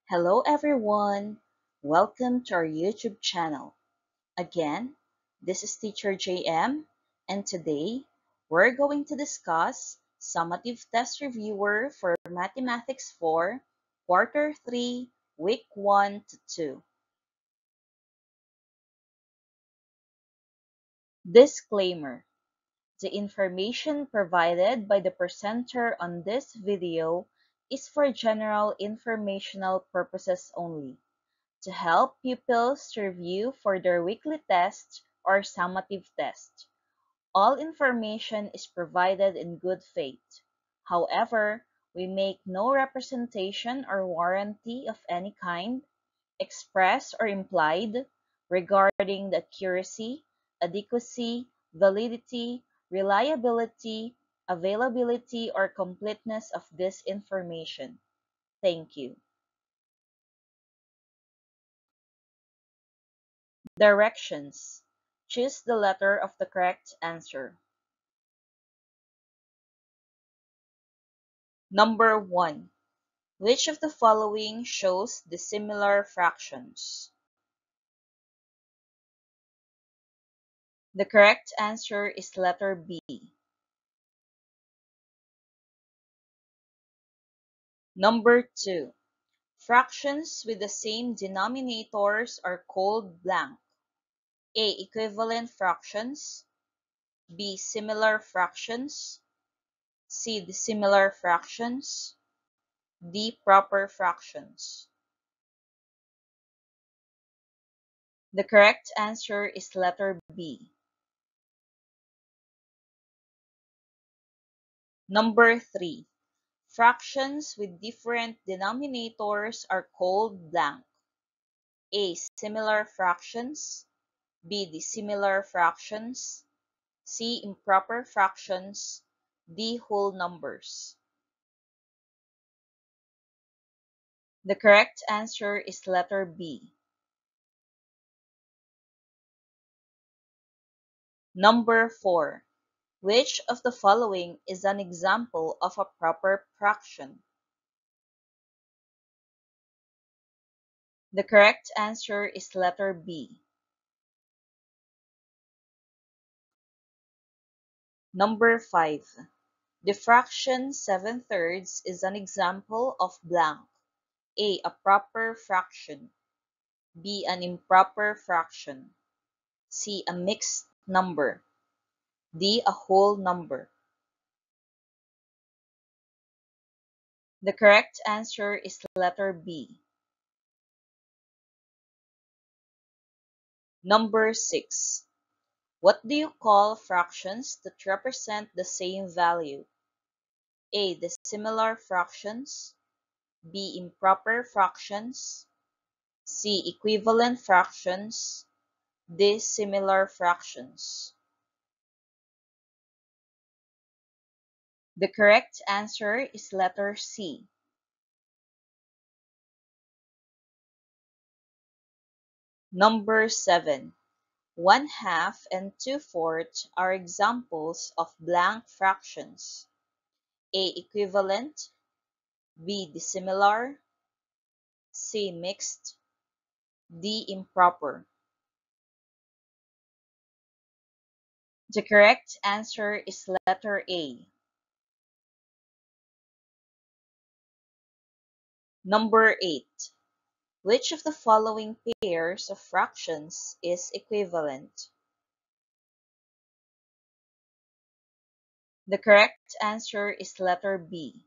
Hello everyone! Welcome to our YouTube channel. Again, this is Teacher JM, and today we're going to discuss Summative Test Reviewer for Mathematics 4, Quarter 3, Week 1 to 2. Disclaimer: the information provided by the presenter on this video is for general informational purposes only, to help pupils to review for their weekly test or summative test. All information is provided in good faith. However, we make no representation or warranty of any kind, express or implied, regarding the accuracy, adequacy, validity, reliability, availability, or completeness of this information. Thank you. Directions: choose the letter of the correct answer. Number 1. Which of the following shows dissimilar fractions? The correct answer is letter B. Number 2. Fractions with the same denominators are called blank. A. Equivalent fractions. B. Similar fractions. C. Dissimilar fractions. D. Proper fractions. The correct answer is letter B. Number 3. Fractions with different denominators are called blank. A. Similar fractions. B. Dissimilar fractions. C. Improper fractions. D. Whole numbers. The correct answer is letter B. Number 4. Which of the following is an example of a proper fraction? The correct answer is letter B. Number 5. The fraction 7/3 is an example of blank. A. A proper fraction. B. An improper fraction. C. A mixed number. D. A whole number. The correct answer is letter B. Number 6. What do you call fractions that represent the same value? A. Dissimilar fractions. B. Improper fractions. C. Equivalent fractions. D. Similar fractions. The correct answer is letter C. Number 7. 1/2 and 2/4 are examples of blank fractions. A. Equivalent. B. Dissimilar. C. Mixed. D. Improper. The correct answer is letter A. Number 8. Which of the following pairs of fractions is equivalent? The correct answer is letter B.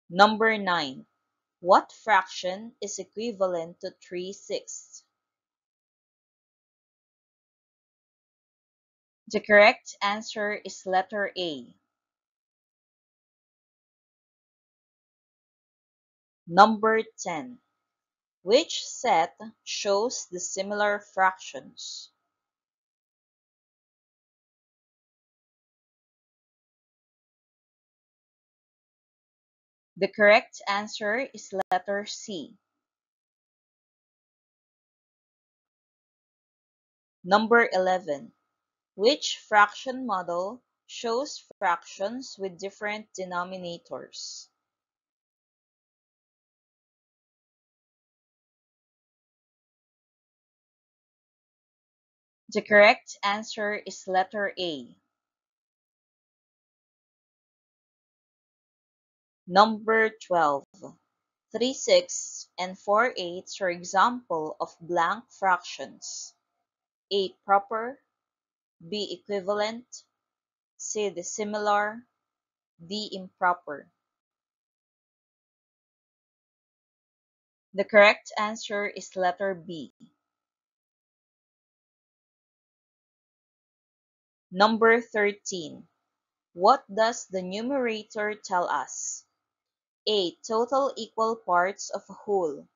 Number 9. What fraction is equivalent to 3/6? The correct answer is letter A. Number 10. Which set shows the similar fractions? The correct answer is letter C. Number 11. Which fraction model shows fractions with different denominators. The correct answer is letter A. Number 12. 3/6 and 4/8 are example of blank fractions. A. Proper. B. Equivalent. C. Dissimilar. D. Improper. The correct answer is letter B. Number 13. What does the numerator tell us? A. Total equal parts of a whole.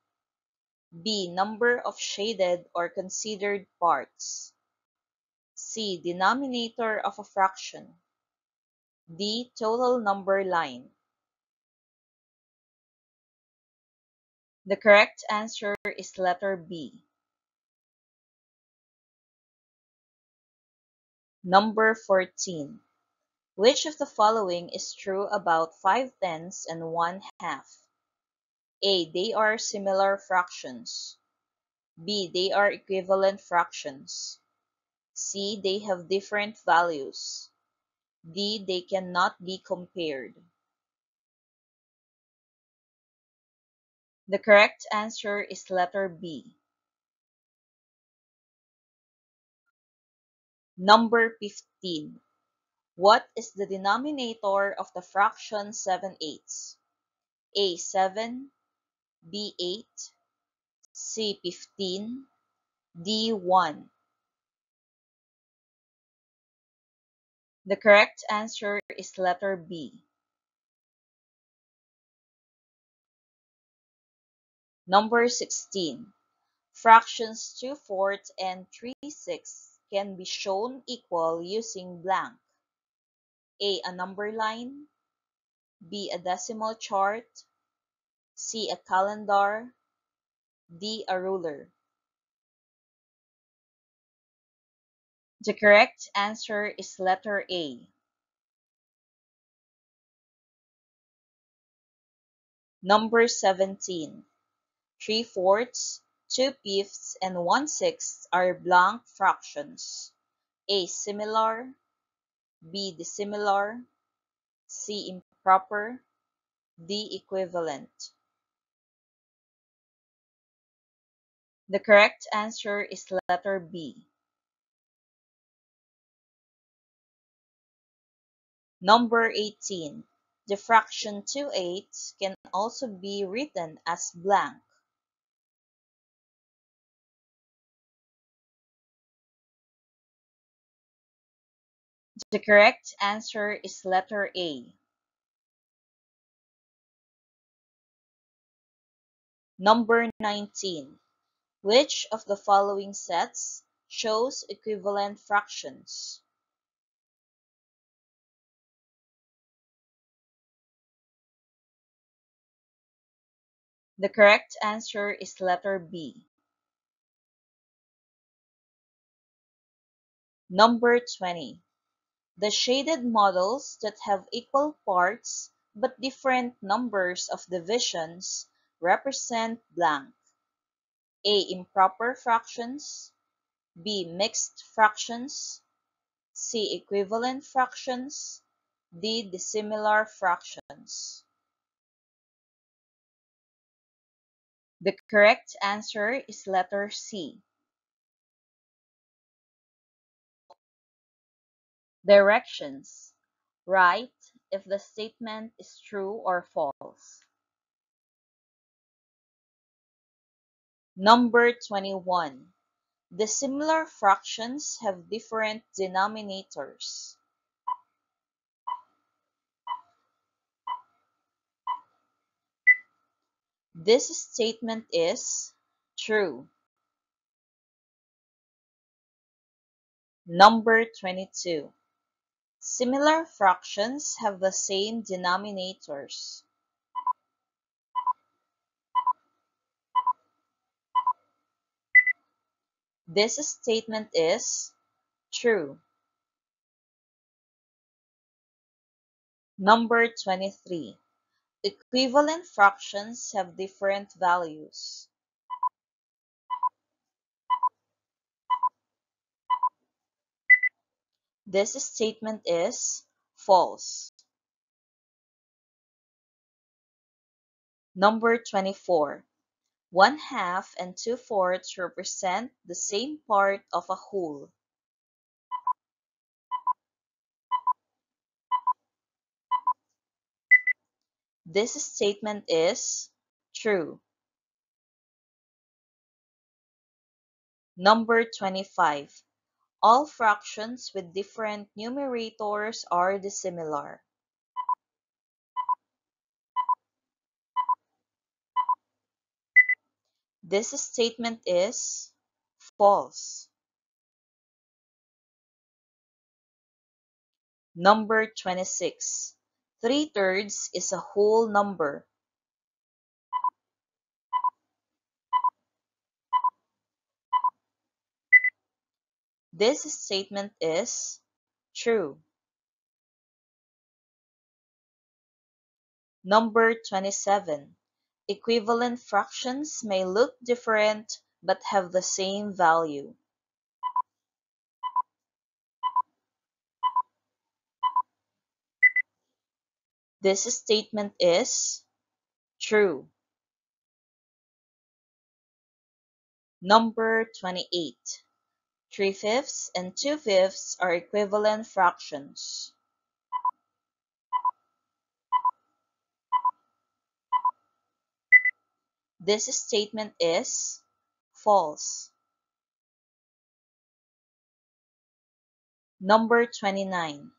B. Number of shaded or considered parts. C. Denominator of a fraction. D. Total number line. The correct answer is letter B. Number 14. Which of the following is true about 5/10 and 1/2? A. They are similar fractions. B. They are equivalent fractions. C. They have different values. D. They cannot be compared. The correct answer is letter B. Number 15. What is the denominator of the fraction 7/8? A. 7. B. 8. C. 15. D. 1. The correct answer is letter B. Number 16. Fractions 2/4 and 3/6 can be shown equal using blank. A number line. B. A decimal chart. C. A calendar. D. A ruler. The correct answer is letter A. Number 17. 3/4, 2/5, and 1/6 are blank fractions. A. Similar. B. Dissimilar. C. Improper. D. Equivalent. The correct answer is letter B. Number 18. The fraction 2/8 can also be written as blank. The correct answer is letter A. Number 19. Which of the following sets shows equivalent fractions? The correct answer is letter B. Number 20. The shaded models that have equal parts but different numbers of divisions represent blank. A. Improper fractions. B. Mixed fractions. C. Equivalent fractions. D. Dissimilar fractions. The correct answer is letter C. Directions. Write if the statement is true or false. Number 21. Dissimilar fractions have different denominators. This statement is true. Number 22. Similar fractions have the same denominators. This statement is true. Number 23. Equivalent fractions have different values. This statement is false. Number 24. 1/2 and 2/4 represent the same part of a whole. This statement is true. Number 25. All fractions with different numerators are dissimilar. This statement is false. Number 26. 3/3 is a whole number. This statement is true. Number 27. Equivalent fractions may look different but have the same value. This statement is true. Number 28. 3/5 and 2/5 are equivalent fractions. This statement is false. Number 29.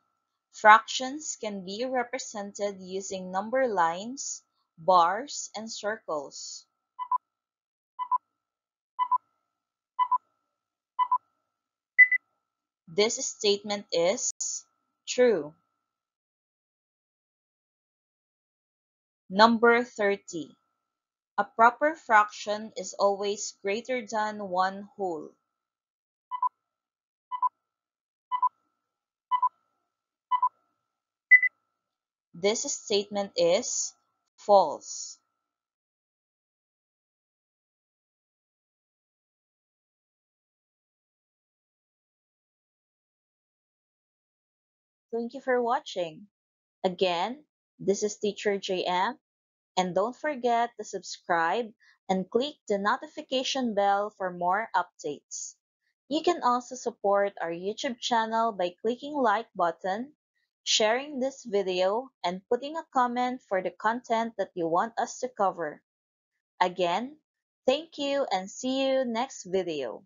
Fractions can be represented using number lines, bars, and circles. This statement is true. Number 30. A proper fraction is always greater than one whole. This statement is false. Thank you for watching. Again, this is Teacher JM, and don't forget to subscribe and click the notification bell for more updates. You can also support our YouTube channel by clicking like button, sharing this video, and putting a comment for the content that you want us to cover. Again, thank you and see you next video.